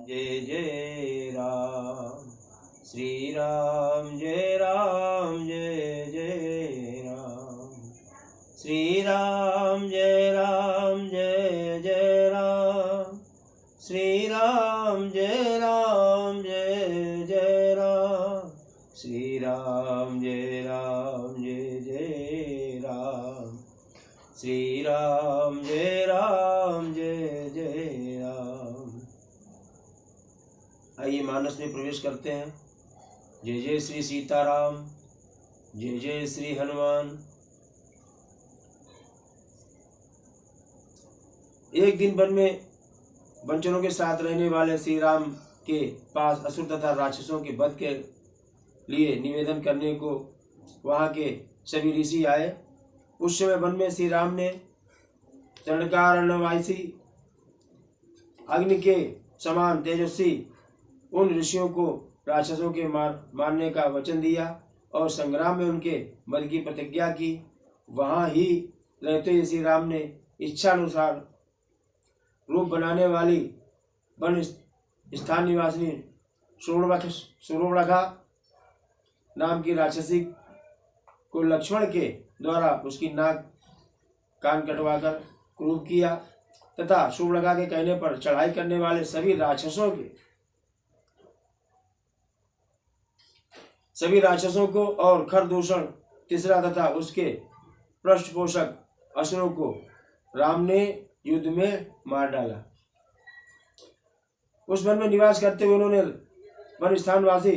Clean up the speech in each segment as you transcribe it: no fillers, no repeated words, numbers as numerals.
जय जय राम श्री राम जय राम जय जय राम श्री राम जय राम जय जय राम श्री राम जय राम जय जय राम श्री राम जय राम जय जय राम श्री राम जय राम जय जय राम। आइए मानस में प्रवेश करते हैं। जय जय श्री सीताराम, जय जय श्री हनुमान। एक दिन वन में वंचनों के साथ रहने वाले श्री राम के पास असुर तथा राक्षसों के वध के लिए निवेदन करने को वहां के सभी ऋषि आए। उस समय वन में श्री राम ने चंडकारण्यवासी अग्नि के समान तेजस्वी उन ऋषियों को राक्षसों के मारने का वचन दिया और संग्राम में उनके वध की प्रतिज्ञा की। वहां ही रहते हुए श्री राम ने इच्छानुसार रूप बनाने वाली वन स्थान निवासिनी शूर्पणखा नाम की राक्षसी को लक्ष्मण के द्वारा उसकी नाक कान कटवाकर क्रूर किया तथा शूर्पणखा के कहने पर चढ़ाई करने वाले सभी राक्षसों को और खरदूषण तीसरा तथा उसके पृष्ठपोषक असुरों को राम ने युद्ध में मार डाला। उस वन में निवास करते हुए उन्होंने वन स्थानवासी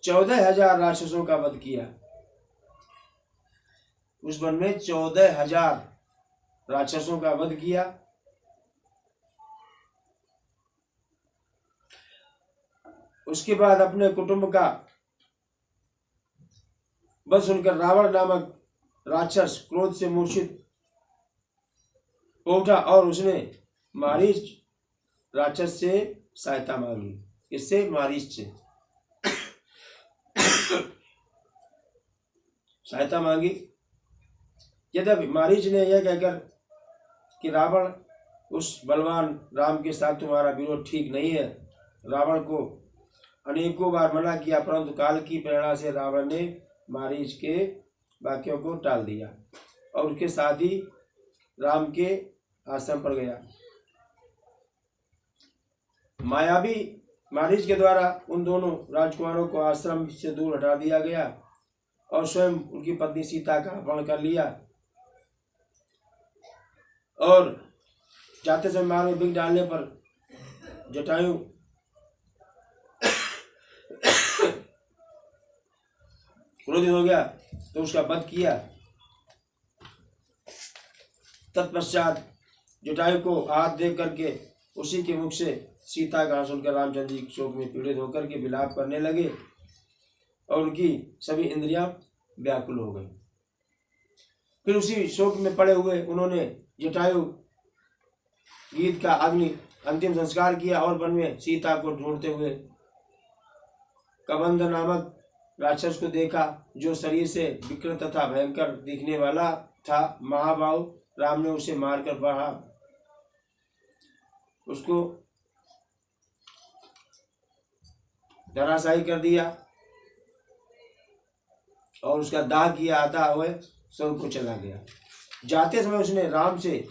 14,000 राक्षसों का वध किया। उस वन में 14,000 राक्षसों का वध किया। उसके बाद अपने कुटुंब का बस सुनकर रावण नामक राक्षस क्रोध से मूर्छित उठा और उसने मारीच राक्षस से सहायता मांगी। इससे मारीच से सहायता मांगी। यद्यपि मारीच ने यह कहकर कि रावण उस बलवान राम के साथ तुम्हारा विरोध ठीक नहीं है, रावण को अनेकों बार मना किया, परंतु काल की प्रेरणा से रावण ने मारीच के वाक्यों को टाल दिया और उसके साथ ही राम के आश्रम पर गया। मायावी मारीच के द्वारा उन दोनों राजकुमारों को आश्रम से दूर हटा दिया गया और स्वयं उनकी पत्नी सीता का अपहरण कर लिया और जाते समय मार्ग में बिग डालने पर जटायु क्रोधित हो गया तो उसका वध किया। तत्पश्चात जटायु को हाथ दे करके उसी के मुख से सीता का सुनकर रामचंद्र जी शोक में पीड़ित होकर के विलाप करने लगे और उनकी सभी इंद्रियां व्याकुल हो गई। फिर उसी शोक में पड़े हुए उन्होंने जटायु गीत का अग्नि अंतिम संस्कार किया और वन में सीता को ढूंढते हुए कबंध नामक राक्षस को देखा, जो शरीर से विकृत तथा भयंकर दिखने वाला था। महाबाहु राम ने उसे मारकर बढ़ा उसको धराशायी कर दिया और उसका दाह किया, आता हुए स्वर्ग को चला गया। जाते समय उसने राम से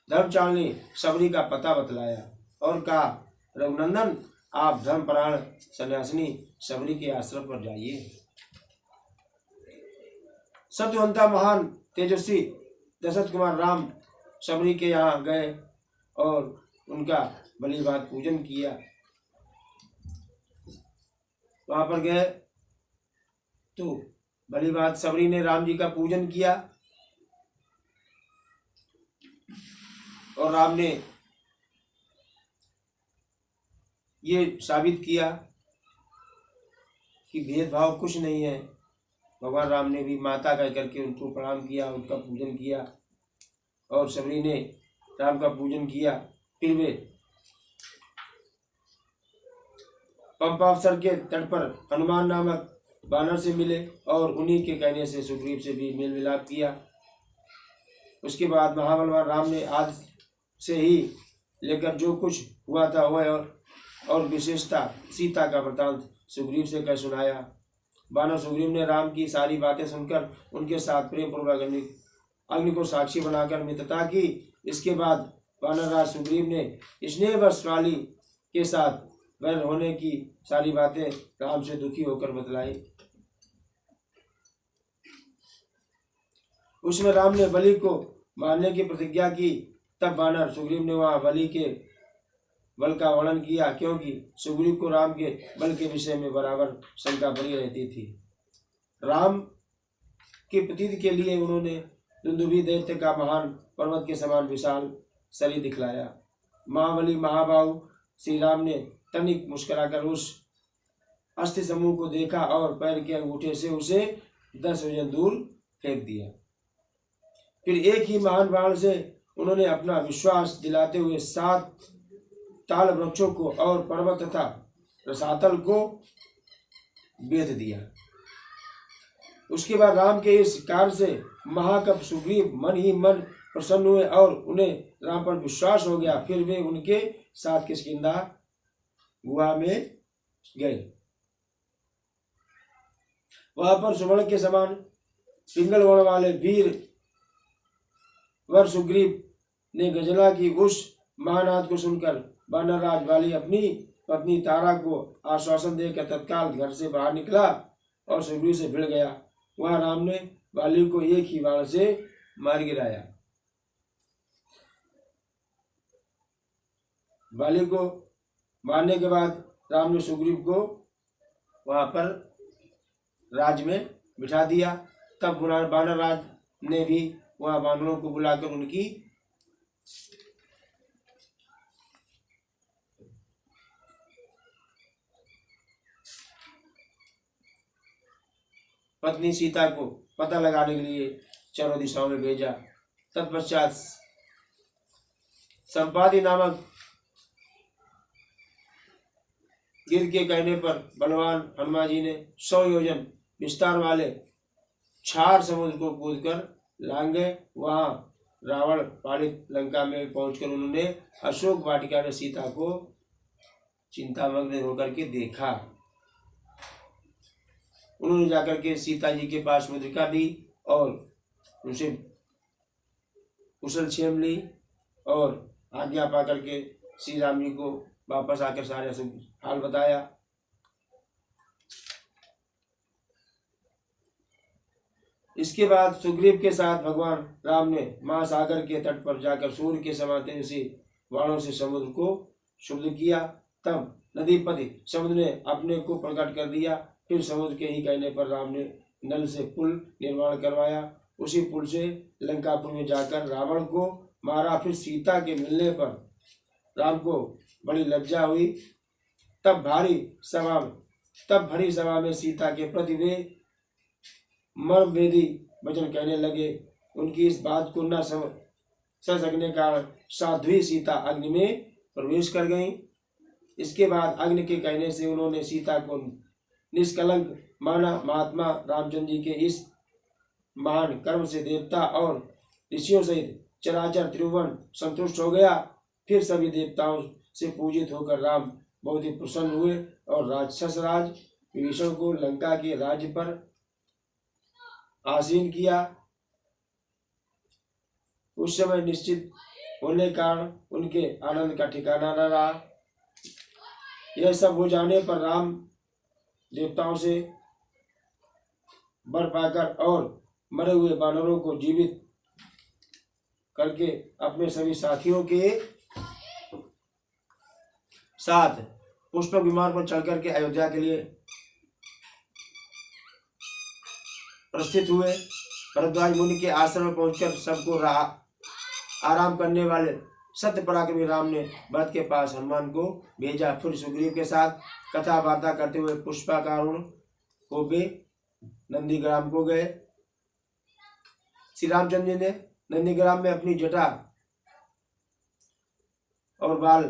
धर्मचारिणी सबरी का पता बतलाया और कहा, रघुनंदन आप धर्मपरायण सन्यासिनी सबरी के आश्रम पर जाइए। सत्यवंता महान तेजस्वी दशरथ कुमार राम सबरी के यहाँ गए और उनका बलिभात पूजन किया। वहां पर गए तो बलिभात सबरी ने राम जी का पूजन किया और राम ने ये साबित किया कि भेदभाव कुछ नहीं है। भगवान राम ने भी माता कह करके उनको प्रणाम किया, उनका पूजन किया और सबरी ने राम का पूजन किया। फिर वे पंपावसर के तट पर हनुमान नामक बानर से मिले और उन्हीं के कहने से सुग्रीव से भी मेल मिलाप किया। उसके बाद महाबलवान राम ने आज से ही लेकर जो कुछ हुआ था वह और और विशेषता सीता का वृतांत सुग्रीव से कह सुनाया। बानर सुग्रीव ने राम की सारी बातें सुनकर उनके साथ प्रेम पूर्वक अग्नि को साक्षी बनाकर मित्रता की। इसके बाद वानरराज सुग्रीव ने स्नेहवश वाली के साथ वैर होने की सारी बातें राम से दुखी होकर बतलाई। उसमें राम ने बलि को मारने की प्रतिज्ञा की। तब वानर सुग्रीव ने वहां बलि के बल का वर्णन किया, क्योंकि सुग्रीव को राम के बल के विषय में बराबर शंका बनी रहती थी। राम की प्रतीति के लिए उन्होंने दुंदुभी दैत्य का महान पर्वत के समान विशाल शरीर दिखलाया। महाबली महाबाहु श्री राम ने तनिक मुस्कुराकर उस अस्थि समूह को देखा और पैर के अंगूठे से उसे 10 योजन दूर फेंक दिया। फिर एक ही महान बाण से उन्होंने अपना विश्वास दिलाते हुए 7 ताल वृक्षों को और पर्वत तथा रसातल को बेध दिया। उसके बाद राम के इस कार्य से महाकप सुग्रीव मन ही मन प्रसन्न हुए और उन्हें राम पर विश्वास हो गया। फिर वे उनके साथ किष्किंधा गुहा में गए। वहां पर सुवर्ण के समान पिंगल वर्ण वाले वीर वर सुग्रीव ने गजला की उस महानाद को सुनकर वानरराज वाली अपनी पत्नी तारा को आश्वासन देकर तत्काल घर से बाहर निकला और सुग्रीव से भिड़ गया। वहां राम ने वाली को एक ही बाण से मार गिराया। वाली को मारने के बाद राम ने सुग्रीव को वहां पर राज में बिठा दिया। तब वानरराज ने भी वहां वानरों को बुलाकर उनकी पत्नी सीता को पता लगाने के लिए चारों दिशाओं में भेजा। तत्पश्चात संपादी नामक गिर के कहने पर बलवान हनुमान जी ने 100 योजन विस्तार वाले क्षार समुद्र को कूदकर लांग गए। वहां रावण पालित लंका में पहुंचकर उन्होंने अशोक वाटिका में सीता को चिंतामग्न होकर के देखा। उन्होंने जाकर के सीता जी के पास मुद्रिका दी और उनसे कुशल क्षेम ली और आज्ञा पा करके श्री राम जी को वापस आकर सारे हाल बताया। इसके बाद सुग्रीव के साथ भगवान राम ने महासागर के तट पर जाकर सूर्य के समान तेजस्वी बाणों से समुद्र को शुद्ध किया। तब नदीपति समुद्र ने अपने को प्रकट कर दिया। फिर समुद्र के ही कहने पर राम ने नल से पुल निर्माण करवाया। उसी पुल से लंकापुर में जाकर रावण को मारा। फिर सीता के मिलने पर राम को बड़ी लज्जा हुई। तब भरी सभा में सीता के प्रति वे मर्मभेदी वचन कहने लगे। उनकी इस बात को न समझ सकने का साध्वी सीता अग्नि में प्रवेश कर गईं। इसके बाद अग्नि के कहने से उन्होंने सीता को निष्कलंक माना। महात्मा रामचंद्र जी के इस महान कर्म से देवता और ऋषियों सहित चराचर त्रिभुवन संतुष्ट हो गया। फिर सभी देवताओं से पूजित होकर राम बहुत ही प्रसन्न हुए और राक्षस राज विभीषण को लंका के राज्य पर आसीन किया। उस समय निश्चित होने के कारण उनके आनंद का ठिकाना न रहा। यह सब हो जाने पर राम देवताओं से वर पाकर और मरे हुए वानरों को जीवित करके अपने सभी साथियों के साथ पुष्पक विमान पर चढ़ करके अयोध्या के लिए प्रस्थित हुए। भरद्वाज मुनि के आश्रम में पहुंचकर सबको आराम करने वाले सत्य पराक्रमी राम ने भरत के पास हनुमान को भेजा। फिर सुग्रीव के साथ कथा वार्ता करते हुए पुष्पाकारुण हो गए नंदीग्राम को गए। श्री रामचंद्र जी ने नंदीग्राम में अपनी जटा और बाल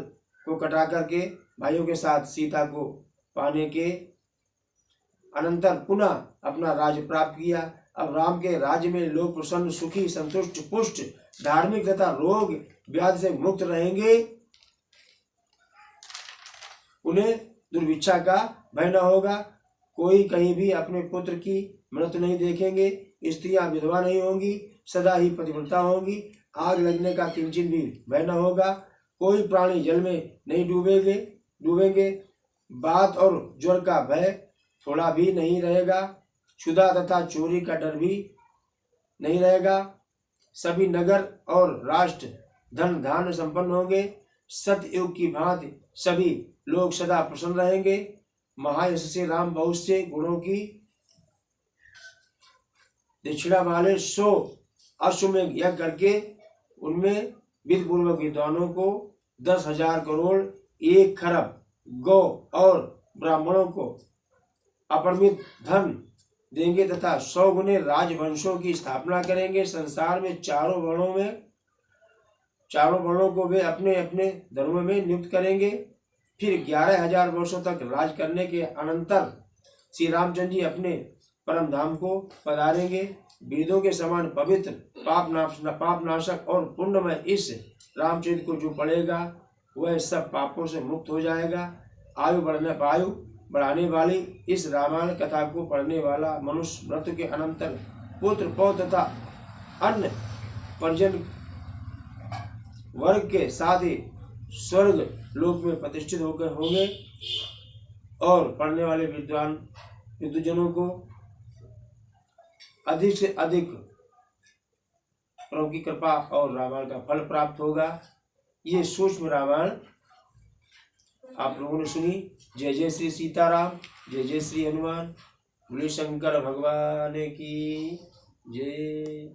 को कटा करके भाइयों के साथ सीता को पाने के अनंतर पुनः अपना राज्य प्राप्त किया। अब राम के राज्य में लोग प्रसन्न, सुखी, संतुष्ट, पुष्ट, धार्मिक तथा रोग व्याधि से मुक्त रहेंगे। उन्हें दुर्भिक्षा का भय न होगा, कोई कहीं भी अपने पुत्र की मृत्यु नहीं देखेंगे, स्त्रियां विधवा नहीं होंगी, सदा ही पतिव्रता होंगी, आग लगने का किंचित भी भय न होगा, कोई प्राणी जल में नहीं डूबेंगे, बात और ज्वर का भय थोड़ा भी नहीं रहेगा, क्षुधा तथा चोरी का डर भी नहीं रहेगा, सभी नगर और राष्ट्र धन धान्य संपन्न होंगे, सतयुग की भांति सभी लोग सदा प्रसन्न रहेंगे। महायशस्वी राम बहुत से गुणों की दक्षिणा वाले 100 अश्वमेध यज्ञ करके उनमें विधिपूर्वक विद्वानों को 10,000 करोड़ 1 खरब गौ और ब्राह्मणों को अपरिमित धन देंगे तथा 100 गुने राजवंशों की स्थापना करेंगे। संसार में चारों वर्णों को वे अपने अपने धर्मों में नियुक्त करेंगे। फिर 11,000 वर्षों तक राज करने के अनंतर श्री रामचंद्र जी अपने परम धाम को पधारेंगे। वेदों के समान पवित्र पाप नाशक और पुण्यमय इस रामचरित को जो पढ़ेगा वह सब पापों से मुक्त हो जाएगा। आयु बढ़ाने वाली इस रामायण कथा को पढ़ने वाला मनुष्य मृत्यु के अनंतर पुत्र पौत्र तथा अन्य परिजन वर्ग के साथ ही स्वर्ग लोक में प्रतिष्ठित होकर होंगे और पढ़ने वाले विद्वजनों को अधिक से अधिक प्रभु की कृपा और रामायण का फल प्राप्त होगा। ये सूक्ष्म रामायण आप लोगों ने सुनी। जय जय श्री सीताराम, जय जय श्री हनुमान, बोले शंकर भगवान की जय।